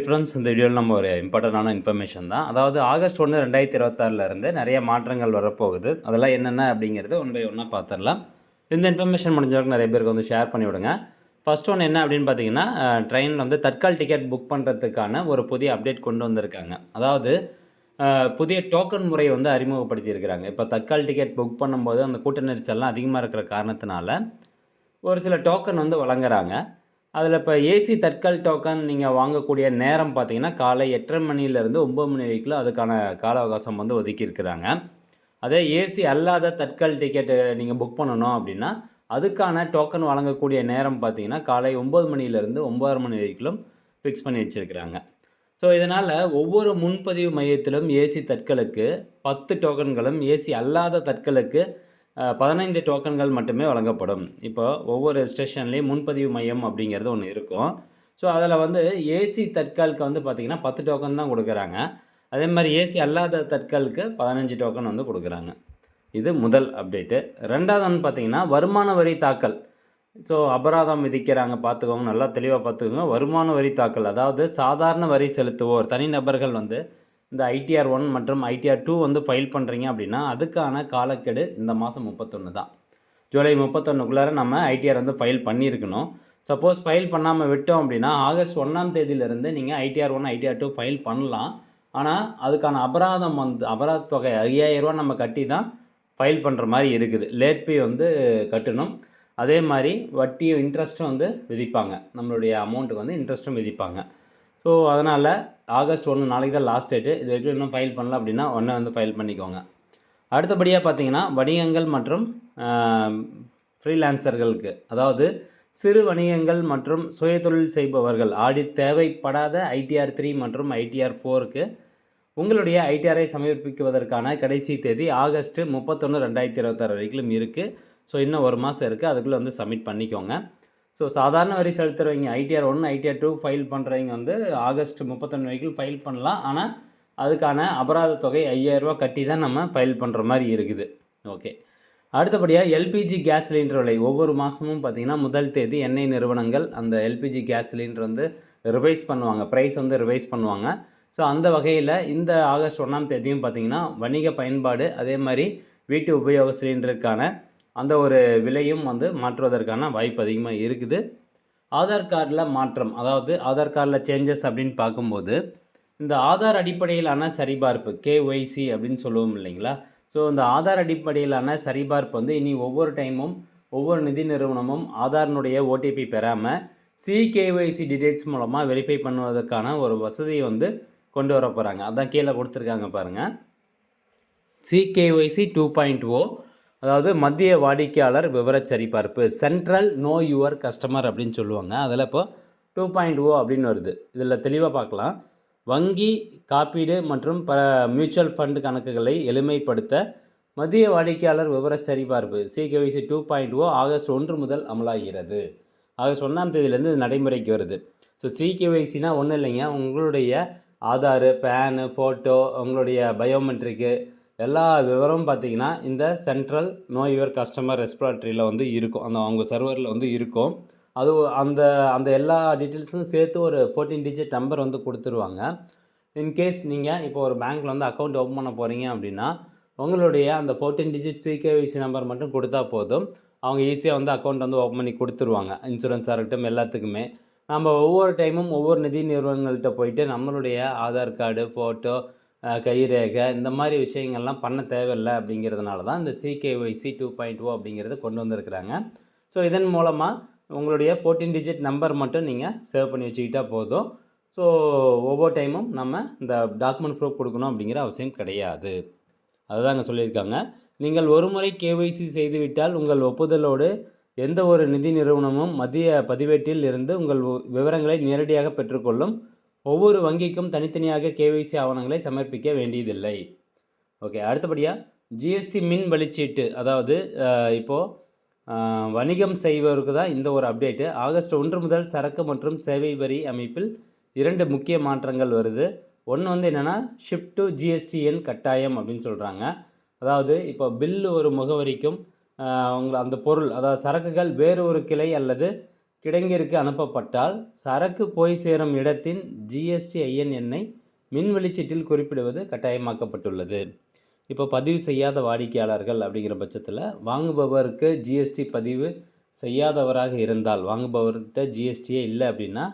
Friends, இந்த வீடியோவில் நம்ம ஒரு இம்பார்ட்டண்டான இன்ஃபர்மேஷன் தான். அதாவது ஆகஸ்ட் 1, 2026 இருந்து நிறைய மாற்றங்கள் வரப்போகுது. அதெல்லாம் என்னென்ன அப்படிங்கிறது ஒன் பை ஒன்னாக பார்த்துடலாம். இந்த இன்ஃபர்மேஷன் முடிஞ்சவரைக்கும் நிறைய பேருக்கு வந்து ஷேர் பண்ணி விடுங்க. ஃபர்ஸ்ட் ஒன் என்ன அப்படின்னு பார்த்தீங்கன்னா, ட்ரெயினில் வந்து தட்கால் டிக்கெட் புக் பண்ணுறதுக்கான ஒரு புதிய அப்டேட் கொண்டு வந்திருக்காங்க. அதாவது புதிய டோக்கன் முறை வந்து அறிமுகப்படுத்தியிருக்கிறாங்க. இப்போ தட்கால் டிக்கெட் புக் பண்ணும்போது அந்த கூட்ட நெரிசல்லாம் அதிகமாக இருக்கிற காரணத்தினால ஒரு சில டோக்கன் வந்து வழங்குறாங்க. அதில் இப்போ ஏசி தட்கல் டோக்கன் நீங்கள் வாங்கக்கூடிய நேரம் பார்த்தீங்கன்னா, காலை 8:30 மணிலேருந்து 9 மணி வரைக்கும் அதுக்கான கால அவகாசம் வந்து ஒதுக்கியிருக்கிறாங்க. அதே ஏசி அல்லாத தட்கல் டிக்கெட்டு நீங்கள் புக் பண்ணணும் அப்படின்னா, அதுக்கான டோக்கன் வழங்கக்கூடிய நேரம் பார்த்தீங்கன்னா, காலை 9 மணிலேருந்து 9:30 மணி வரைக்கும் ஃபிக்ஸ் பண்ணி வச்சுருக்கிறாங்க. ஸோ இதனால் ஒவ்வொரு முன்பதிவு மையத்திலும் ஏசி தட்கலுக்கு 10 டோக்கன்களும், ஏசி அல்லாத தட்கலுக்கு 15 டோக்கன்கள் மட்டுமே வழங்கப்படும். இப்போ ஒவ்வொரு ஸ்டேஷன்லேயும் முன்பதிவு மையம் அப்படிங்கிறது ஒன்று இருக்கும். ஸோ அதில் வந்து ஏசி தட்காலுக்கு வந்து பார்த்திங்கன்னா 10 டோக்கன் தான் கொடுக்குறாங்க. அதே மாதிரி ஏசி அல்லாத தட்காலுக்கு 15 டோக்கன் வந்து கொடுக்குறாங்க. இது முதல் அப்டேட்டு. ரெண்டாவது வந்து பார்த்திங்கன்னா, வருமான வரி தாக்கல். ஸோ அபராதம் விதிக்கிறாங்க, பார்த்துக்கோங்க, நல்லா தெளிவாக பார்த்துக்கோங்க. வருமான வரி தாக்கல், அதாவது சாதாரண வரி செலுத்துவோர் தனிநபர்கள் வந்து இந்த ITR 1 மற்றும் ITR 2 வந்து ஃபைல் பண்ணுறீங்க அப்படின்னா, அதுக்கான காலக்கெடு இந்த மாதம் 31 தான். ஜூலை 31க்குள்ளார நம்ம ITR வந்து ஃபைல் பண்ணியிருக்கணும். சப்போஸ் ஃபைல் பண்ணாமல் விட்டோம் அப்படின்னா, ஆகஸ்ட் 1ஆம் தேதியிலேருந்து நீங்கள் ITR 1, ITR 2 ஃபைல் பண்ணலாம். ஆனால் அதுக்கான அபராதம் வந்து அபராத தொகை 5000 ரூபா நம்ம கட்டி தான் ஃபைல் பண்ணுற மாதிரி இருக்குது. லேட் ஃபீ வந்து கட்டணும். அதே மாதிரி வட்டியும் இன்ட்ரெஸ்ட்டும் வந்து விதிப்பாங்க. நம்மளுடைய அமௌண்ட்டுக்கு வந்து இன்ட்ரெஸ்ட்டும் விதிப்பாங்க. ஸோ அதனால் ஆகஸ்ட் 1 நாளைக்கு தான் லாஸ்ட் டேட்டு. இது வரைக்கும் இன்னும் ஃபைல் பண்ணல அப்படின்னா உடனே வந்து ஃபைல் பண்ணிக்கோங்க. அடுத்தபடியாக பார்த்தீங்கன்னா, வணிகங்கள் மற்றும் ஃப்ரீலான்சர்களுக்கு, அதாவது சிறு வணிகங்கள் மற்றும் சுயதொழில் செய்பவர்கள் ஆடிட் தேவைப்படாத ITR 3 மற்றும் ITR 4க்கு உங்களுடைய ITRஐ சமர்ப்பிக்குவதற்கான கடைசி தேதி ஆகஸ்ட் 31, 2026 வரைக்கும் இருக்குது. ஸோ இன்னும் ஒரு மாதம் இருக்குது. அதுக்குள்ளே வந்து சப்மிட் பண்ணிக்கோங்க. ஸோ சாதாரண வரி செலுத்துகிறவங்க ITR 1, ITR 2 ஃபைல் பண்ணுறவங்க வந்து ஆகஸ்ட் 31 வரைக்கும் ஃபைல் பண்ணலாம். ஆனால் அதுக்கான அபராத தொகை 5000 ரூபா கட்டி தான் நம்ம ஃபைல் பண்ணுற மாதிரி இருக்குது. ஓகே. அடுத்தபடியாக LPG கேஸ் சிலிண்டர் விலை ஒவ்வொரு மாதமும் பார்த்திங்கன்னா முதல் தேதி எண்ணெய் நிறுவனங்கள் அந்த LPG கேஸ் சிலிண்டர் வந்து ரிவைஸ் பண்ணுவாங்க, ப்ரைஸ் வந்து ரிவைஸ் பண்ணுவாங்க. ஸோ அந்த வகையில் இந்த ஆகஸ்ட் 1ஆம் தேதியும் பார்த்திங்கன்னா வணிக பயன்பாடு, அதே மாதிரி வீட்டு உபயோக சிலிண்டருக்கான அந்த ஒரு விலையும் வந்து மாற்றுவதற்கான வாய்ப்பு அதிகமாக இருக்குது. ஆதார் கார்டில் மாற்றம், அதாவது ஆதார் கார்டில் சேஞ்சஸ் அப்படின்னு பார்க்கும்போது, இந்த ஆதார் அடிப்படையிலான சரிபார்ப்பு KYC அப்படின்னு சொல்லுவோம் இல்லைங்களா? ஸோ இந்த ஆதார் அடிப்படையிலான சரிபார்ப்பு வந்து இனி ஒவ்வொரு டைமும் ஒவ்வொரு நிதி நிறுவனமும் ஆதாரினுடைய OTP பெறாமல் CKYC டீடைல்ஸ் மூலமாக வெரிஃபை பண்ணுவதற்கான ஒரு வசதியை வந்து கொண்டு வர போகிறாங்க. அதான் கீழே கொடுத்துருக்காங்க பாருங்கள். CKYC 2.0, அதாவது மத்திய வாடிக்கையாளர் விவர சரிபார்ப்பு, சென்ட்ரல் நோ யுவர் கஸ்டமர் அப்படின்னு சொல்லுவாங்க. அதில் இப்போ 2.0 அப்படின்னு வருது. இதில் தெளிவாக பார்க்கலாம். வங்கி, காப்பீடு மற்றும் மியூச்சுவல் ஃபண்ட் கணக்குகளை எளிமைப்படுத்த மத்திய வாடிக்கையாளர் விவர சரிபார்ப்பு CKYC 2.0 ஆகஸ்ட் 1 முதல் அமலாகிறது. ஆகஸ்ட் 1ஆம் தேதியிலேருந்து இது நடைமுறைக்கு வருது. ஸோ CKYCனா ஒன்றும் இல்லைங்க, உங்களுடைய ஆதார், பேனு, ஃபோட்டோ, உங்களுடைய பயோமெட்ரிக்கு எல்லா விவரமும் பார்த்திங்கன்னா இந்த சென்ட்ரல் நோ யுவர் கஸ்டமர் ரெஸ்பிராட்டரியில் வந்து இருக்கும். அந்த அவங்க சர்வரில் வந்து இருக்கும். அது அந்த அந்த எல்லா டீட்டெயில்ஸும் சேர்த்து ஒரு 14 டிஜிட் நம்பர் வந்து கொடுத்துருவாங்க. இன்கேஸ் நீங்கள் இப்போ ஒரு பேங்க்கில் வந்து அக்கௌண்ட் ஓப்பன் பண்ண போகிறீங்க அப்படின்னா, உங்களுடைய அந்த 14 டிஜிட் CKYC நம்பர் மட்டும் கொடுத்தா போதும். அவங்க ஈஸியாக வந்து அக்கௌண்ட் வந்து ஓப்பன் பண்ணி கொடுத்துருவாங்க. இன்சூரன்ஸாக இருக்கட்டும், எல்லாத்துக்குமே. நம்ம ஒவ்வொரு டைமும் ஒவ்வொரு நிதி நிறுவனங்கள்கிட்ட போயிட்டு நம்மளுடைய ஆதார் கார்டு, ஃபோட்டோ, கைரேகை இந்த மாதிரி விஷயங்கள்லாம் பண்ண தேவையில்லை. அப்படிங்கிறதுனால தான் இந்த CKYC 2.0 அப்படிங்கிறது கொண்டு வந்திருக்கிறாங்க. ஸோ இதன் மூலமாக உங்களுடைய 14 டிஜிட் நம்பர் மட்டும் நீங்கள் சேவ் பண்ணி வச்சுக்கிட்டால் போதும். ஸோ ஒவ்வொரு டைமும் நம்ம இந்த டாக்குமெண்ட் ப்ரூஃப் கொடுக்கணும் அப்படிங்கிற அவசியம் கிடையாது. அதுதான் அங்கே சொல்லியிருக்காங்க. நீங்கள் ஒரு முறை KYC செய்துவிட்டால் உங்கள் ஒப்புதலோடு எந்த ஒரு நிதி நிறுவனமும் மத்திய பதிவேட்டில் இருந்து உங்கள் விவரங்களை நேரடியாக பெற்றுக்கொள்ளும். ஒவ்வொரு வங்கிக்கும் தனித்தனியாக KYC ஆவணங்களை சமர்ப்பிக்க வேண்டியதில்லை. ஓகே. அடுத்தபடியாக GST மின் வழிச்சீட்டு, அதாவது இப்போது வணிகம் செய்வதற்கு தான் இந்த ஒரு அப்டேட்டு. ஆகஸ்ட் 1 முதல் சரக்கு மற்றும் சேவை வரி அமைப்பில் 2 முக்கிய மாற்றங்கள் வருது. ஒன்று வந்து என்னென்னா, ஷிஃப்ட் டு GSTN கட்டாயம் அப்படின்னு சொல்கிறாங்க. அதாவது இப்போ பில்லு ஒரு முகவரிக்கும் அந்த பொருள், அதாவது சரக்குகள் வேறு ஒரு கிளை அல்லது கிடங்கிற்கு அனுப்பப்பட்டால் சரக்கு போய் சேரும் இடத்தின் ஜிஎஸ்டிஐஎன் எண்ணை மின்வெளிச்சீட்டில் குறிப்பிடுவது கட்டாயமாக்கப்பட்டுள்ளது. இப்போ பதிவு செய்யாத வாடிக்கையாளர்கள் அப்படிங்கிற பட்சத்தில் வாங்குபவருக்கு ஜிஎஸ்டி பதிவு செய்யாதவராக இருந்தால், வாங்குபவர்கிட்ட ஜிஎஸ்டியே இல்லை அப்படின்னா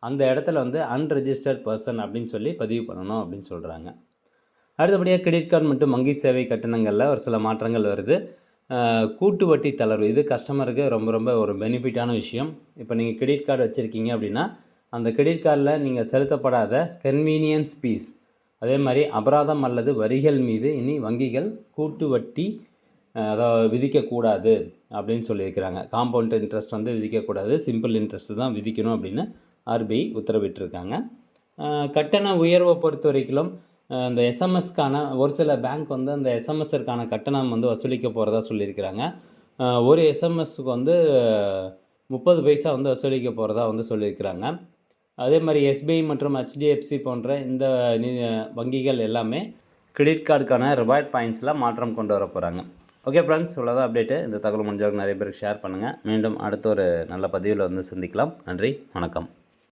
அந்த இடத்துல அன்ரெஜிஸ்டர்ட் பர்சன் அப்படின்னு சொல்லி பதிவு பண்ணணும் அப்படின்னு சொல்கிறாங்க. அடுத்தபடியாக கிரெடிட் கார்டு மற்றும் வங்கி சேவை கட்டணங்களில் ஒரு சில மாற்றங்கள் வருது. கூட்டு வட்டி தளர்வு, இது கஸ்டமருக்கு ரொம்ப ரொம்ப ஒரு பெனிஃபிட்டான விஷயம். இப்போ நீங்கள் கிரெடிட் கார்டு வச்சுருக்கீங்க அப்படின்னா அந்த கிரெடிட் கார்டில் நீங்கள் செலுத்தப்படாத கன்வீனியன்ஸ் ஃபீஸ், அதே மாதிரி அபராதம் அல்லது வரிகள் மீது இனி வங்கிகள் கூட்டு வட்டி அதாவது விதிக்கக்கூடாது அப்படின்னு சொல்லியிருக்கிறாங்க. காம்பவுண்ட் இன்ட்ரெஸ்ட் விதிக்கக்கூடாது, சிம்பிள் இன்ட்ரெஸ்ட் தான் விதிக்கணும் அப்படின்னு ஆர்பிஐ உத்தரவிட்டிருக்காங்க. கட்டண உயர்வை பொறுத்த வரைக்கும் இந்த எஸ்எம்எஸ்க்கான ஒரு சில பேங்க் அந்த எஸ்எம்எஸ்ஸிற்கான கட்டணம் வசூலிக்க போகிறதா சொல்லியிருக்கிறாங்க. ஒரு எஸ்எம்எஸ்க்கு 30 பைசா வசூலிக்க போகிறதா சொல்லியிருக்கிறாங்க. அதே மாதிரி எஸ்பிஐ மற்றும் ஹெச்டிஎஃப்சி போன்ற இந்த வங்கிகள் எல்லாமே கிரெடிட் கார்டுக்கான ரிவார்ட் பாயிண்ட்ஸில் மாற்றம் கொண்டு வர போகிறாங்க. ஓகே ஃப்ரெண்ட்ஸ், இவ்வளோதான் அப்டேட்டு. இந்த தகவல் முடிஞ்சவங்க நிறைய பேருக்கு ஷேர் பண்ணுங்கள். மீண்டும் அடுத்த ஒரு நல்ல பதிவில் சந்திக்கலாம். நன்றி, வணக்கம்.